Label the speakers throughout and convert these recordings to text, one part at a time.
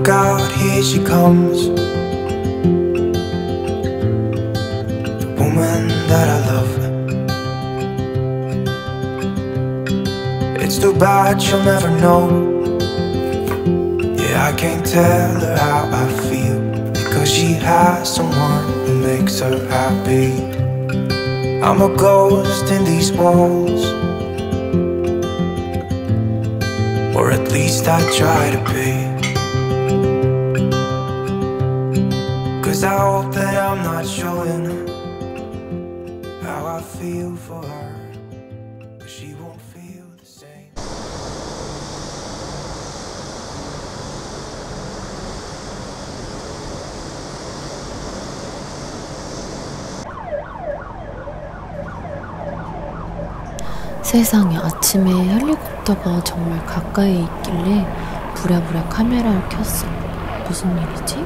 Speaker 1: Look out, here she comes, the woman that I love. It's too bad she'll never know. Yeah, I can't tell her how I feel, because she has someone who makes her happy. I'm a ghost in these walls, or at least I try to be. 'Cause I hope that I'm not showing how I feel for her, but she won't feel the same.
Speaker 2: 세상에, 아침에 헬리콥터가 정말 가까이에 있길래 부랴부랴 카메라를 켰어. 무슨 일이지?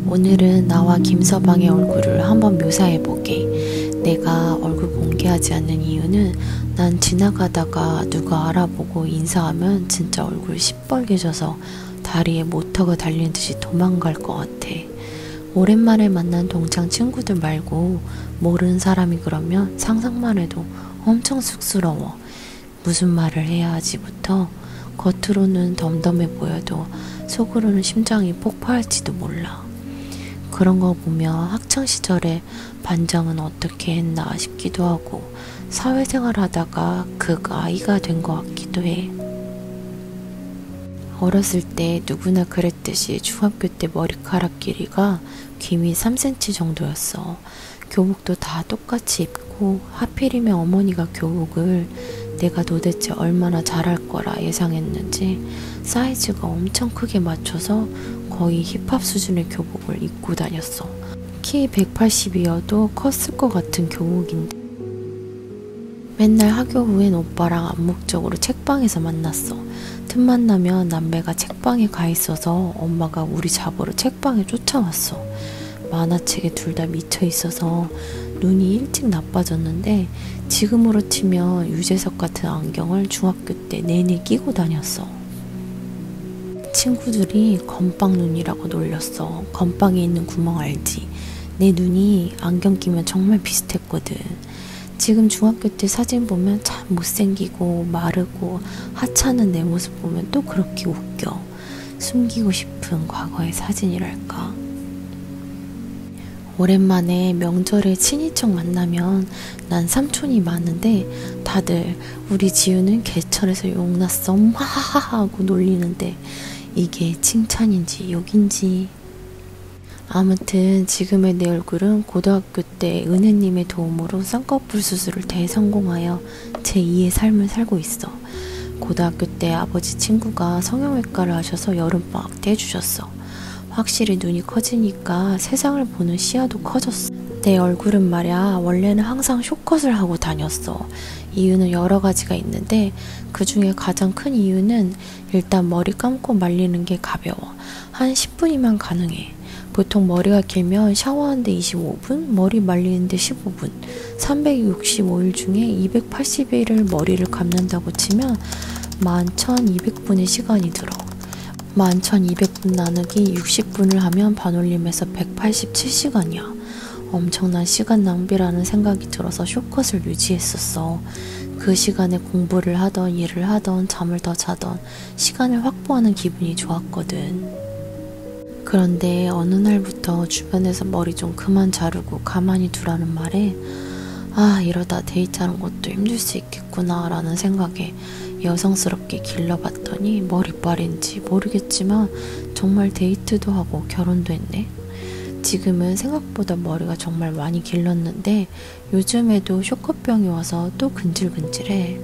Speaker 2: 오늘은 나와 김서방의 얼굴을 한번 묘사해보게. 내가 얼굴 공개하지 않는 이유는 난 지나가다가 누가 알아보고 인사하면 진짜 얼굴 시뻘개져서 다리에 모터가 달린 듯이 도망갈 것 같아. 오랜만에 만난 동창 친구들 말고 모르는 사람이 그러면 상상만 해도 엄청 쑥스러워. 무슨 말을 해야 하지부터 겉으로는 덤덤해 보여도 속으로는 심장이 폭파할지도 몰라. 그런 거 보면 학창시절에 반장은 어떻게 했나 싶기도 하고 사회생활 하다가 아이가 된 것 같기도 해. 어렸을 때 누구나 그랬듯이 중학교 때 머리카락 길이가 귀 밑 3cm 정도였어. 교복도 다 똑같이 입고 하필이면 어머니가 교복을 내가 도대체 얼마나 잘할 거라 예상했는지 사이즈가 엄청 크게 맞춰서 거의 힙합 수준의 교복을 입고 다녔어. 키 180이어도 컸을 것 같은 교복인데 맨날 학교 후엔 오빠랑 암묵적으로 책방에서 만났어. 틈만 나면 남매가 책방에 가 있어서 엄마가 우리 잡으러 책방에 쫓아왔어. 만화책에 둘 다 미쳐 있어서 눈이 일찍 나빠졌는데 지금으로 치면 유재석 같은 안경을 중학교 때 내내 끼고 다녔어. 친구들이 건빵 눈이라고 놀렸어. 건빵에 있는 구멍 알지? 내 눈이 안경 끼면 정말 비슷했거든. 지금 중학교 때 사진 보면 참 못생기고 마르고 하찮은 내 모습 보면 또 그렇게 웃겨. 숨기고 싶은 과거의 사진이랄까. 오랜만에 명절에 친인척 만나면 난 삼촌이 많은데 다들 우리 지우는 개천에서 용났어 하하하 하고 놀리는데 이게 칭찬인지 욕인지. 아무튼 지금의 내 얼굴은 고등학교 때 은혜님의 도움으로 쌍꺼풀 수술을 대성공하여 제2의 삶을 살고 있어. 고등학교 때 아버지 친구가 성형외과를 하셔서 여름방학 때 해주셨어. 확실히 눈이 커지니까 세상을 보는 시야도 커졌어. 내 얼굴은 말야 원래는 항상 숏컷을 하고 다녔어. 이유는 여러 가지가 있는데 그 중에 가장 큰 이유는 일단 머리 감고 말리는 게 가벼워. 한 10분이면 가능해. 보통 머리가 길면 샤워하는데 25분, 머리 말리는데 15분, 365일 중에 280일을 머리를 감는다고 치면 11,200분의 시간이 들어. 11,200분 나누기 60분을 하면 반올림해서 187시간이야. 엄청난 시간 낭비라는 생각이 들어서 숏컷을 유지했었어. 그 시간에 공부를 하던 일을 하던 잠을 더 자던 시간을 확보하는 기분이 좋았거든. 그런데 어느 날부터 주변에서 머리 좀 그만 자르고 가만히 두라는 말에 아, 이러다 데이트하는 것도 힘들 수 있겠구나 라는 생각에 여성스럽게 길러봤더니 머리빨인지 모르겠지만 정말 데이트도 하고 결혼도 했네. 지금은 생각보다 머리가 정말 많이 길렀는데 요즘에도 쇼크병이 와서 또 근질근질해.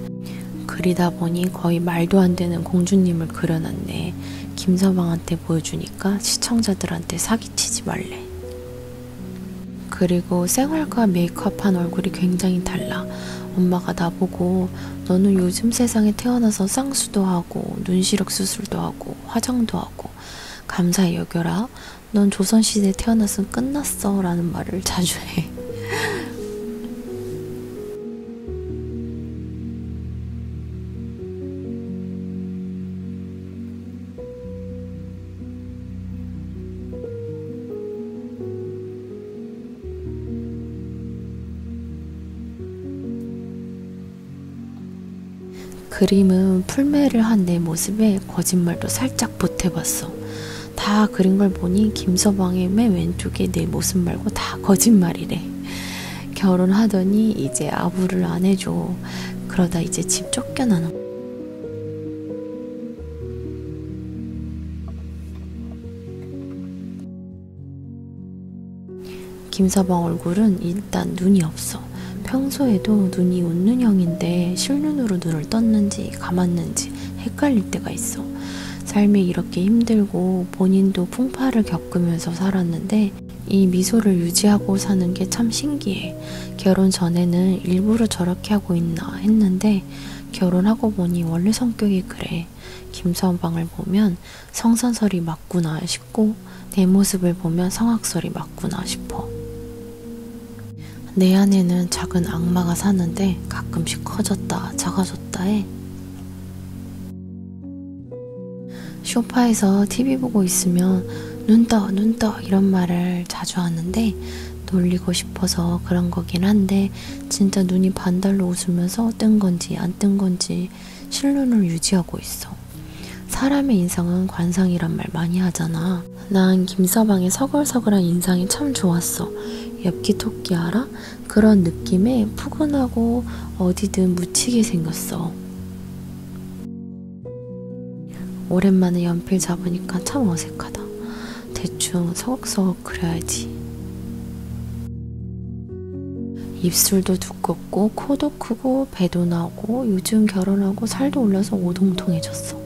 Speaker 2: 그리다 보니 거의 말도 안 되는 공주님을 그려놨네. 김서방한테 보여주니까 시청자들한테 사기치지 말래. 그리고 생얼과 메이크업한 얼굴이 굉장히 달라. 엄마가 나보고 너는 요즘 세상에 태어나서 쌍수도 하고 눈시력 수술도 하고 화장도 하고 감사히 여겨라. 넌 조선시대에 태어났으면 끝났어 라는 말을 자주 해. 그림은 풀매를 한 내 모습에 거짓말도 살짝 보태봤어. 다 그린 걸 보니 김서방의 맨 왼쪽에 내 모습 말고 다 거짓말이래. 결혼하더니 이제 아부를 안 해줘. 그러다 이제 집 쫓겨나는. 김서방 얼굴은 일단 눈이 없어. 평소에도 눈이 웃는 형인데 실눈으로 눈을 떴는지 감았는지 헷갈릴 때가 있어. 삶이 이렇게 힘들고 본인도 풍파를 겪으면서 살았는데 이 미소를 유지하고 사는 게 참 신기해. 결혼 전에는 일부러 저렇게 하고 있나 했는데 결혼하고 보니 원래 성격이 그래. 김서방을 보면 성선설이 맞구나 싶고 내 모습을 보면 성악설이 맞구나 싶어. 내 안에는 작은 악마가 사는데 가끔씩 커졌다 작아졌다 해. 소파에서 TV 보고 있으면 눈 떠, 눈 떠 이런 말을 자주 하는데 놀리고 싶어서 그런 거긴 한데 진짜 눈이 반달로 웃으면서 뜬 건지 안 뜬 건지 실눈을 유지하고 있어. 사람의 인상은 관상이란 말 많이 하잖아. 난 김서방의 서글서글한 인상이 참 좋았어. 엽기토끼 알아? 그런 느낌에 푸근하고 어디든 묻히게 생겼어. 오랜만에 연필 잡으니까 참 어색하다. 대충 서걱서걱 그려야지. 입술도 두껍고 코도 크고 배도 나오고 요즘 결혼하고 살도 올라서 오동통해졌어.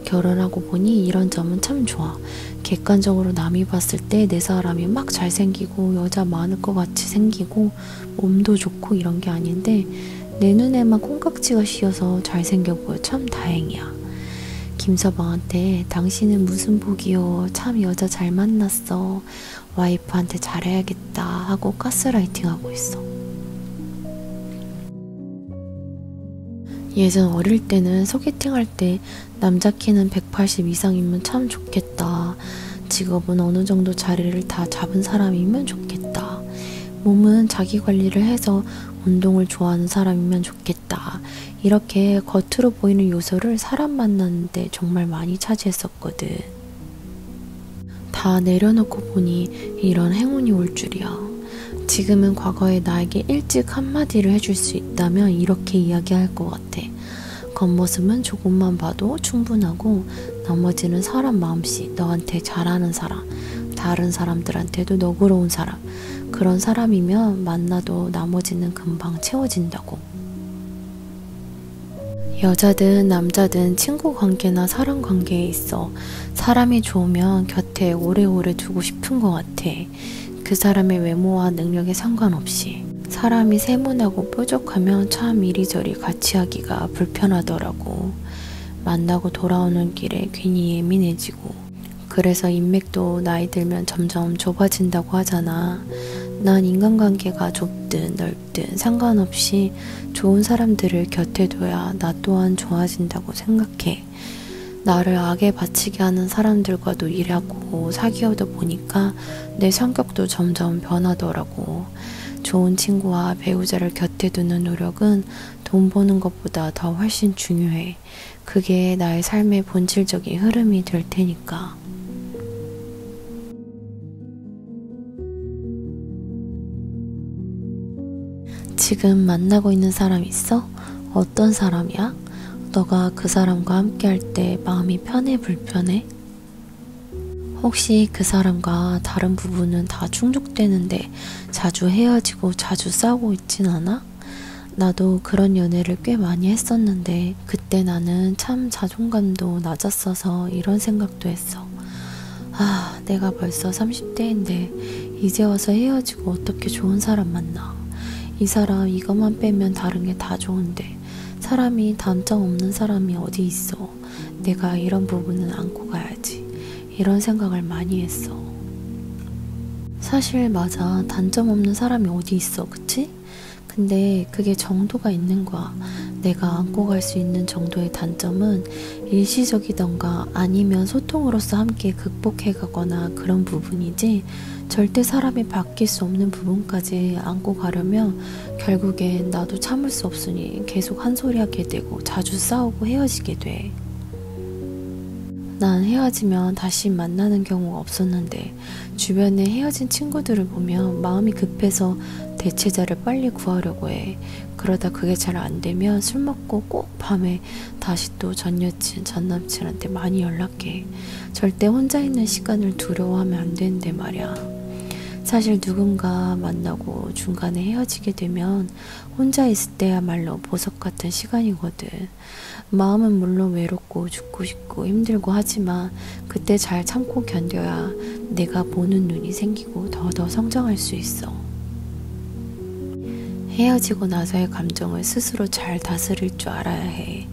Speaker 2: 결혼하고 보니 이런 점은 참 좋아. 객관적으로 남이 봤을 때 내 사람이 막 잘생기고 여자 많을 것 같이 생기고 몸도 좋고 이런 게 아닌데 내 눈에만 콩깍지가 씌어서 잘생겨 보여 참 다행이야. 김서방한테 당신은 무슨 복이요. 참 여자 잘 만났어. 와이프한테 잘해야겠다 하고 가스라이팅 하고 있어. 예전 어릴 때는 소개팅 할 때 남자 키는 180 이상이면 참 좋겠다. 직업은 어느 정도 자리를 다 잡은 사람이면 좋겠다. 몸은 자기 관리를 해서 운동을 좋아하는 사람이면 좋겠다. 이렇게 겉으로 보이는 요소를 사람 만나는데 정말 많이 차지했었거든. 다 내려놓고 보니 이런 행운이 올 줄이야. 지금은 과거의 나에게 일찍 한마디를 해줄 수 있다면 이렇게 이야기할 것 같아. 겉모습은 조금만 봐도 충분하고 나머지는 사람 마음씨, 너한테 잘하는 사람, 다른 사람들한테도 너그러운 사람, 그런 사람이면 만나도 나머지는 금방 채워진다고. 여자든 남자든 친구 관계나 사람 관계에 있어 사람이 좋으면 곁에 오래오래 두고 싶은 것 같아. 그 사람의 외모와 능력에 상관없이. 사람이 세모나고 뾰족하면 참 이리저리 같이 하기가 불편하더라고. 만나고 돌아오는 길에 괜히 예민해지고. 그래서 인맥도 나이 들면 점점 좁아진다고 하잖아. 난 인간관계가 좁든 넓든 상관없이 좋은 사람들을 곁에 둬야 나 또한 좋아진다고 생각해. 나를 악에 바치게 하는 사람들과도 일하고 사귀어도 보니까 내 성격도 점점 변하더라고. 좋은 친구와 배우자를 곁에 두는 노력은 돈 버는 것보다 더 훨씬 중요해. 그게 나의 삶의 본질적인 흐름이 될 테니까. 지금 만나고 있는 사람 있어? 어떤 사람이야? 너가 그 사람과 함께 할 때 마음이 편해, 불편해? 혹시 그 사람과 다른 부분은 다 충족되는데 자주 헤어지고 자주 싸우고 있진 않아? 나도 그런 연애를 꽤 많이 했었는데 그때 나는 참 자존감도 낮았어서 이런 생각도 했어. 아, 내가 벌써 30대인데 이제 와서 헤어지고 어떻게 좋은 사람 만나. 이 사람 이것만 빼면 다른 게 다 좋은데 사람이 단점 없는 사람이 어디 있어. 내가 이런 부분은 안고 가야지. 이런 생각을 많이 했어. 사실 맞아. 단점 없는 사람이 어디 있어. 그치? 근데 그게 정도가 있는 거야. 내가 안고 갈 수 있는 정도의 단점은 일시적이던가 아니면 소통으로서 함께 극복해가거나 그런 부분이지 절대 사람이 바뀔 수 없는 부분까지 안고 가려면 결국엔 나도 참을 수 없으니 계속 한 소리 하게 되고 자주 싸우고 헤어지게 돼. 난 헤어지면 다시 만나는 경우가 없었는데 주변에 헤어진 친구들을 보면 마음이 급해서 대체자를 빨리 구하려고 해. 그러다 그게 잘 안 되면 술 먹고 꼭 밤에 다시 또 전 여친, 전 남친한테 많이 연락해. 절대 혼자 있는 시간을 두려워하면 안 되는데 말이야. 사실 누군가 만나고 중간에 헤어지게 되면 혼자 있을 때야말로 보석 같은 시간이거든. 마음은 물론 외롭고 죽고 싶고 힘들고 하지만 그때 잘 참고 견뎌야 내가 보는 눈이 생기고 더 성장할 수 있어. 헤어지고 나서의 감정을 스스로 잘 다스릴 줄 알아야 해.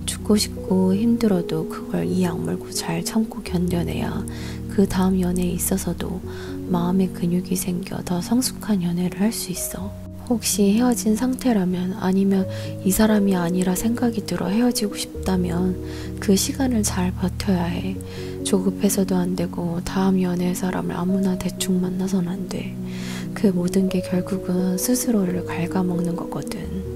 Speaker 2: 죽고 싶고 힘들어도 그걸 이 악물고 잘 참고 견뎌내야 그 다음 연애에 있어서도 마음의 근육이 생겨 더 성숙한 연애를 할 수 있어. 혹시 헤어진 상태라면 아니면 이 사람이 아니라 생각이 들어 헤어지고 싶다면 그 시간을 잘 버텨야 해. 조급해서도 안 되고 다음 연애의 사람을 아무나 대충 만나선 안 돼. 그 모든 게 결국은 스스로를 갉아먹는 거거든.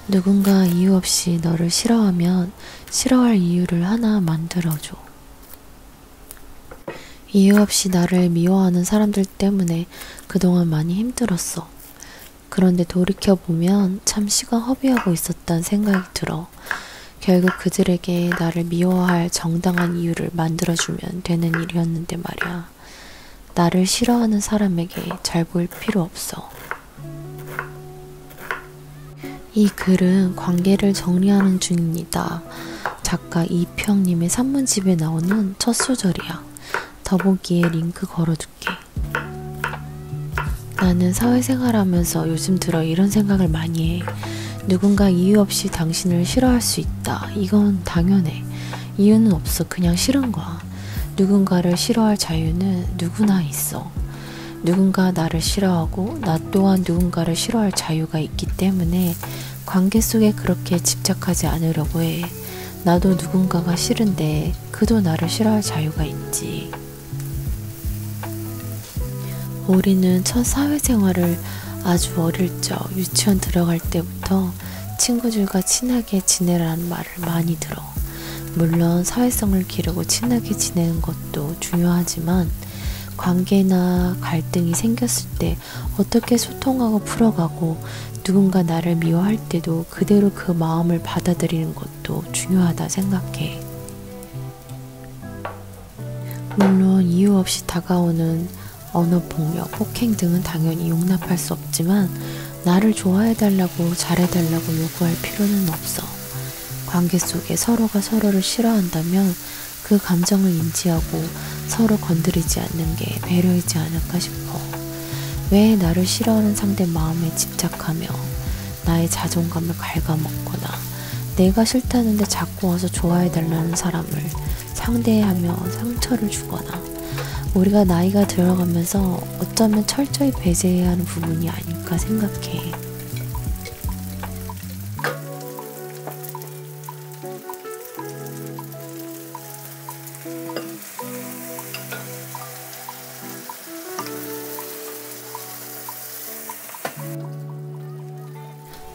Speaker 2: 누군가 이유 없이 너를 싫어하면 싫어할 이유를 하나 만들어줘. 이유 없이 나를 미워하는 사람들 때문에 그동안 많이 힘들었어. 그런데 돌이켜보면 참 시간 허비하고 있었다는 생각이 들어. 결국 그들에게 나를 미워할 정당한 이유를 만들어주면 되는 일이었는데 말이야. 나를 싫어하는 사람에게 잘 보일 필요 없어. 이 글은 관계를 정리하는 중입니다. 작가 이평님의 산문집에 나오는 첫 소절이야. 더보기에 링크 걸어둘게. 나는 사회생활하면서 요즘 들어 이런 생각을 많이 해. 누군가 이유 없이 당신을 싫어할 수 있다. 이건 당연해. 이유는 없어. 그냥 싫은 거야. 누군가를 싫어할 자유는 누구나 있어. 누군가 나를 싫어하고 나 또한 누군가를 싫어할 자유가 있기 때문에 관계 속에 그렇게 집착하지 않으려고 해. 나도 누군가가 싫은데 그도 나를 싫어할 자유가 있지. 우리는 첫 사회생활을 아주 어릴 적 유치원 들어갈 때부터 친구들과 친하게 지내라는 말을 많이 들어. 물론 사회성을 기르고 친하게 지내는 것도 중요하지만 관계나 갈등이 생겼을 때 어떻게 소통하고 풀어가고 누군가 나를 미워할 때도 그대로 그 마음을 받아들이는 것도 중요하다 생각해. 물론 이유 없이 다가오는 언어폭력, 폭행 등은 당연히 용납할 수 없지만 나를 좋아해달라고 잘해달라고 요구할 필요는 없어. 관계 속에 서로가 서로를 싫어한다면 그 감정을 인지하고 서로 건드리지 않는 게 배려이지 않을까 싶어. 왜 나를 싫어하는 상대 마음에 집착하며 나의 자존감을 갉아먹거나 내가 싫다는데 자꾸 와서 좋아해달라는 사람을 상대하며 상처를 주거나 우리가 나이가 들어가면서 어쩌면 철저히 배제해야 하는 부분이 아닐까 생각해.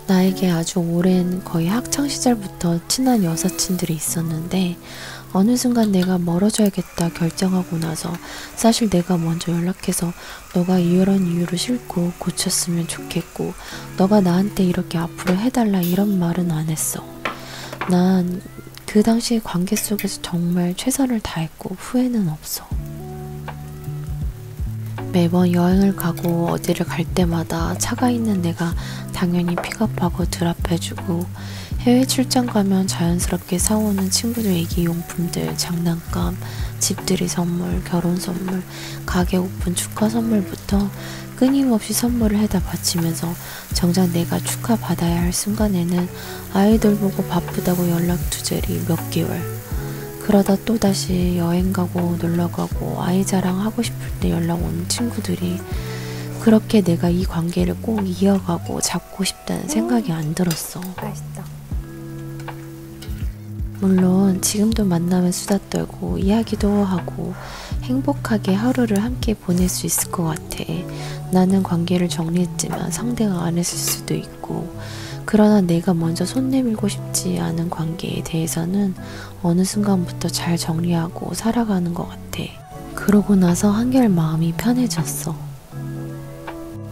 Speaker 2: 나에게 아주 오랜 거의 학창시절부터 친한 여사친들이 있었는데 어느 순간 내가 멀어져야겠다 결정하고 나서 사실 내가 먼저 연락해서 너가 이런 이유로 싫고 고쳤으면 좋겠고 너가 나한테 이렇게 앞으로 해달라 이런 말은 안 했어. 난 그 당시의 관계 속에서 정말 최선을 다했고 후회는 없어. 매번 여행을 가고 어디를 갈 때마다 차가 있는 내가 당연히 픽업하고 드랍해주고 해외 출장 가면 자연스럽게 사오는 친구들 애기용품들, 장난감, 집들이 선물, 결혼 선물, 가게 오픈 축하 선물부터 끊임없이 선물을 해다 바치면서 정작 내가 축하받아야 할 순간에는 아이들 보고 바쁘다고 연락 두절이 몇 개월. 그러다 또다시 여행 가고 놀러 가고 아이 자랑하고 싶을 때 연락 오는 친구들이 그렇게 내가 이 관계를 꼭 이어가고 잡고 싶다는 생각이 안 들었어.
Speaker 3: 맛있다.
Speaker 2: 물론 지금도 만나면 수다 떨고 이야기도 하고 행복하게 하루를 함께 보낼 수 있을 것 같아. 나는 관계를 정리했지만 상대가 안 했을 수도 있고 그러나 내가 먼저 손 내밀고 싶지 않은 관계에 대해서는 어느 순간부터 잘 정리하고 살아가는 것 같아. 그러고 나서 한결 마음이 편해졌어.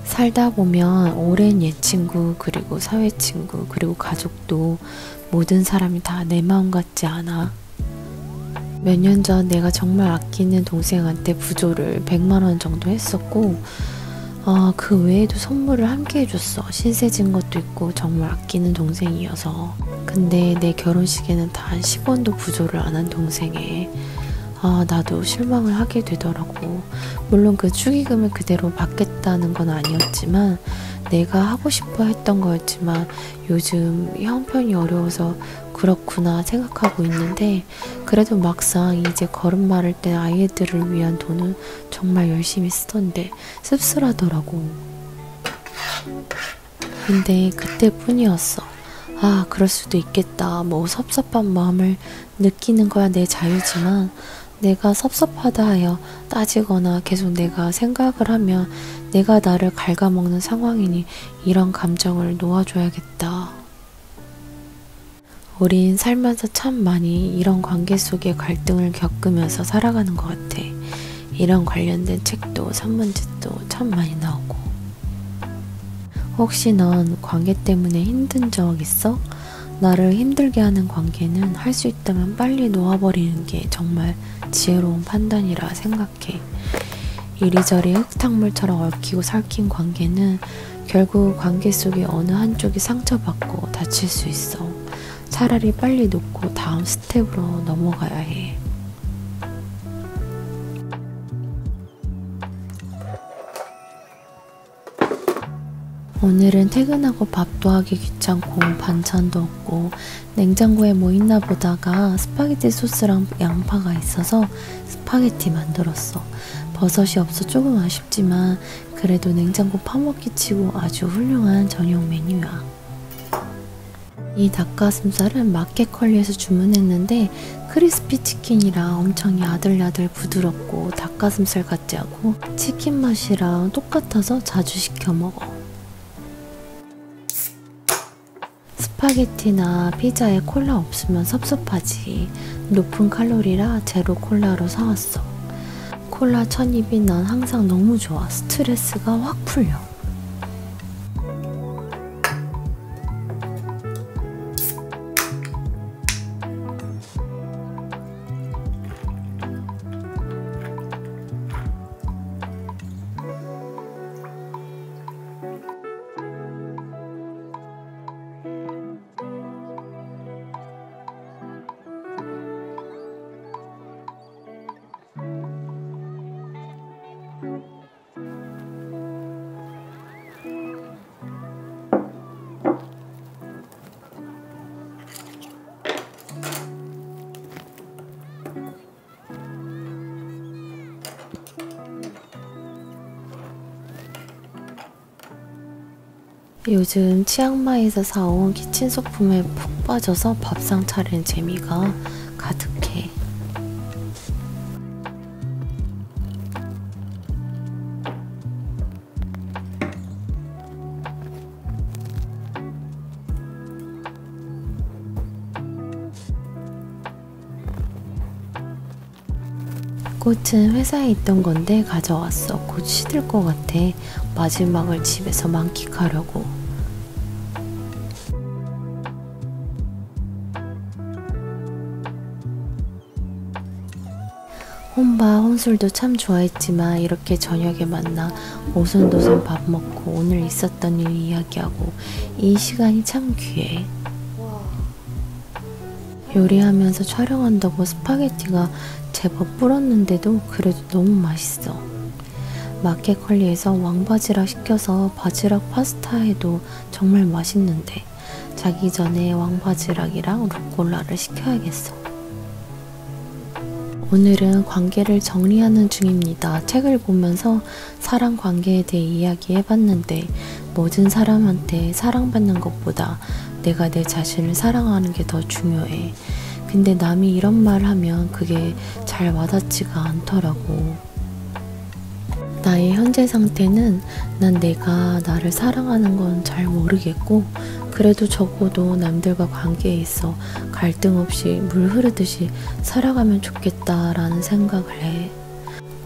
Speaker 2: 살다 보면 오랜 옛 친구 그리고 사회 친구 그리고 가족도 모든 사람이 다 내 마음 같지 않아. 몇 년 전 내가 정말 아끼는 동생한테 부조를 100만 원 정도 했었고 그 외에도 선물을 함께 해줬어. 신세진 것도 있고 정말 아끼는 동생이어서. 근데 내 결혼식에는 단 10원도 부조를 안 한 동생에 나도 실망을 하게 되더라고. 물론 그 축의금을 그대로 받겠다는 건 아니었지만 내가 하고 싶어 했던 거였지만 요즘 형편이 어려워서 그렇구나 생각하고 있는데 그래도 막상 이제 걸음마를 때 아이들을 위한 돈은 정말 열심히 쓰던데 씁쓸하더라고. 근데 그때뿐이었어. 그럴 수도 있겠다. 뭐 섭섭한 마음을 느끼는 거야 내 자유지만 내가 섭섭하다 하여 따지거나 계속 내가 생각을 하면 내가 나를 갉아먹는 상황이니 이런 감정을 놓아줘야겠다. 우린 살면서 참 많이 이런 관계 속의 갈등을 겪으면서 살아가는 것 같아. 이런 관련된 책도 산문집도 참 많이 나오고. 혹시 넌 관계 때문에 힘든 적 있어? 나를 힘들게 하는 관계는 할 수 있다면 빨리 놓아버리는 게 정말 지혜로운 판단이라 생각해. 이리저리 흙탕물처럼 얽히고 설킨 관계는 결국 관계 속의 어느 한쪽이 상처받고 다칠 수 있어. 차라리 빨리 놓고 다음 스텝으로 넘어가야 해. 오늘은 퇴근하고 밥도 하기 귀찮고 반찬도 없고 냉장고에 뭐 있나 보다가 스파게티 소스랑 양파가 있어서 스파게티 만들었어. 버섯이 없어 조금 아쉽지만 그래도 냉장고 파먹기 치고 아주 훌륭한 저녁 메뉴야. 이 닭가슴살은 마켓컬리에서 주문했는데 크리스피 치킨이라 엄청 야들야들 부드럽고 닭가슴살 같지 않고 치킨 맛이랑 똑같아서 자주 시켜 먹어. 스파게티나 피자에 콜라 없으면 섭섭하지. 높은 칼로리라 제로 콜라로 사왔어. 콜라 첫 입이 난 항상 너무 좋아. 스트레스가 확 풀려. 요즘 치앙마이에서 사온 키친 소품에 푹 빠져서 밥상 차리는 재미가 가득해. 꽃은 회사에 있던 건데 가져왔어. 곧 시들 것 같아. 마지막을 집에서 만끽하려고. 혼밥, 혼술도 참 좋아했지만 이렇게 저녁에 만나 오손도손 밥 먹고 오늘 있었던 일 이야기하고 이 시간이 참 귀해. 요리하면서 촬영한다고 스파게티가 제법 불었는데도 그래도 너무 맛있어. 마켓컬리에서 왕바지락 시켜서 바지락 파스타 해도 정말 맛있는데 자기 전에 왕바지락이랑 루꼴라를 시켜야겠어. 오늘은 관계를 정리하는 중입니다. 책을 보면서 사람 관계에 대해 이야기해봤는데 모든 사람한테 사랑받는 것보다 내가 내 자신을 사랑하는 게 더 중요해. 근데 남이 이런 말 하면 그게 잘 와닿지가 않더라고. 나의 현재 상태는 난 내가 나를 사랑하는 건 잘 모르겠고 그래도 적어도 남들과 관계에 있어 갈등 없이 물 흐르듯이 살아가면 좋겠다라는 생각을 해.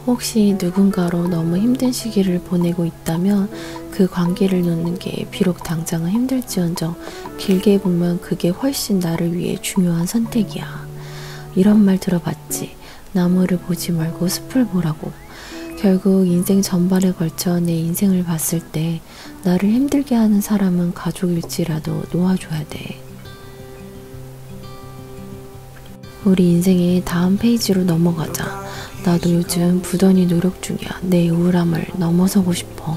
Speaker 2: 혹시 누군가로 너무 힘든 시기를 보내고 있다면 그 관계를 놓는 게 비록 당장은 힘들지언정 길게 보면 그게 훨씬 나를 위해 중요한 선택이야. 이런 말 들어봤지? 나무를 보지 말고 숲을 보라고. 결국 인생 전반에 걸쳐 내 인생을 봤을 때 나를 힘들게 하는 사람은 가족일지라도 놓아줘야 돼. 우리 인생의 다음 페이지로 넘어가자. 나도 요즘 부단히 노력 중이야. 내 우울함을 넘어서고 싶어.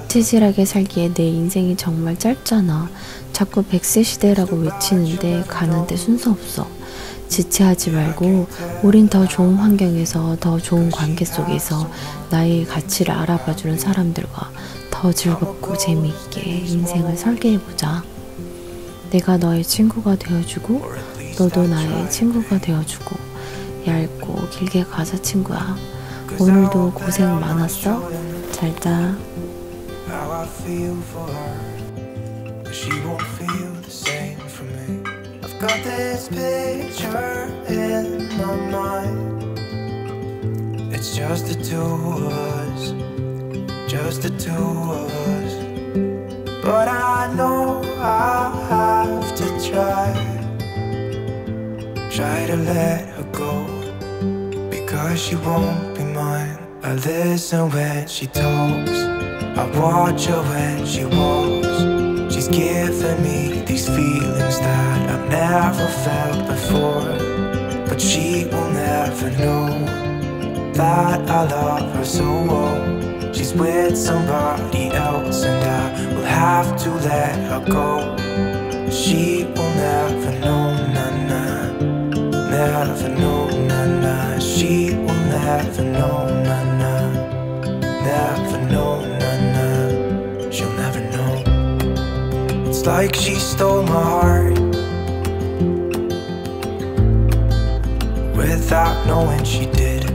Speaker 2: 치질하게 살기에 내 인생이 정말 짧잖아. 자꾸 100세 시대라고 외치는데 가는데 순서 없어. 지체하지 말고 우린 더 좋은 환경에서 더 좋은 관계 속에서 나의 가치를 알아봐주는 사람들과 더 즐겁고 재미있게 인생을 설계해보자. 내가 너의 친구가 되어주고 너도 나의 친구가 되어주고 얇고 길게 가자 친구야. 오늘도 고생 많았어. 잘 자.
Speaker 1: Got this picture in my mind. It's just the two of us, just the two of us. But I know I'll have to try to let her go, because she won't be mine. I listen when she talks, I watch her when she walks. She's giving me these feelings that I've never felt before. But she will never know that I love her so well. She's with somebody else and I will have to let her go. She will never know, na-na. Never know, na-na. She will never know, na-na. Never know, na-na. She'll never know. It's like she stole my heart without knowing she did.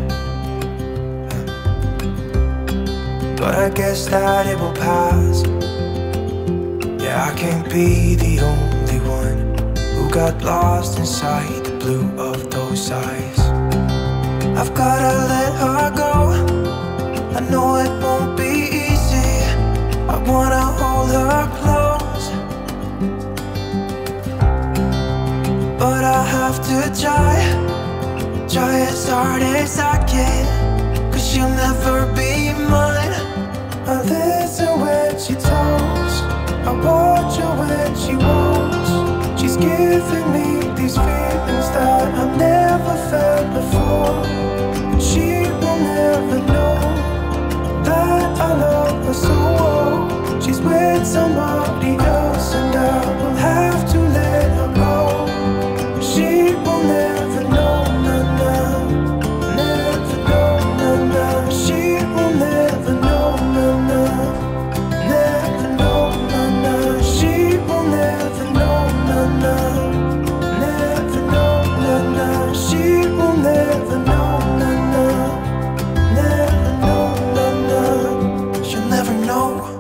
Speaker 1: But I guess that it will pass. Yeah, Yeah, I can't be the only one who got lost inside the blue of those eyes. I've gotta let her go. I know it won't be easy. I wanna hold her close, but I have to try as hard as I can, 'cause she'll never be mine. I listen when she talks, I watch her when she walks. She's giving me these feelings that I've never felt before. And she will never know that I love her so well. She's with somebody else and I will have to let her go. She will never know, nah, never know, nah. She will never know, nah, never know, nah. She will never know, nah, never know, nah. She will never know, nah, never know, nah. She'll never know.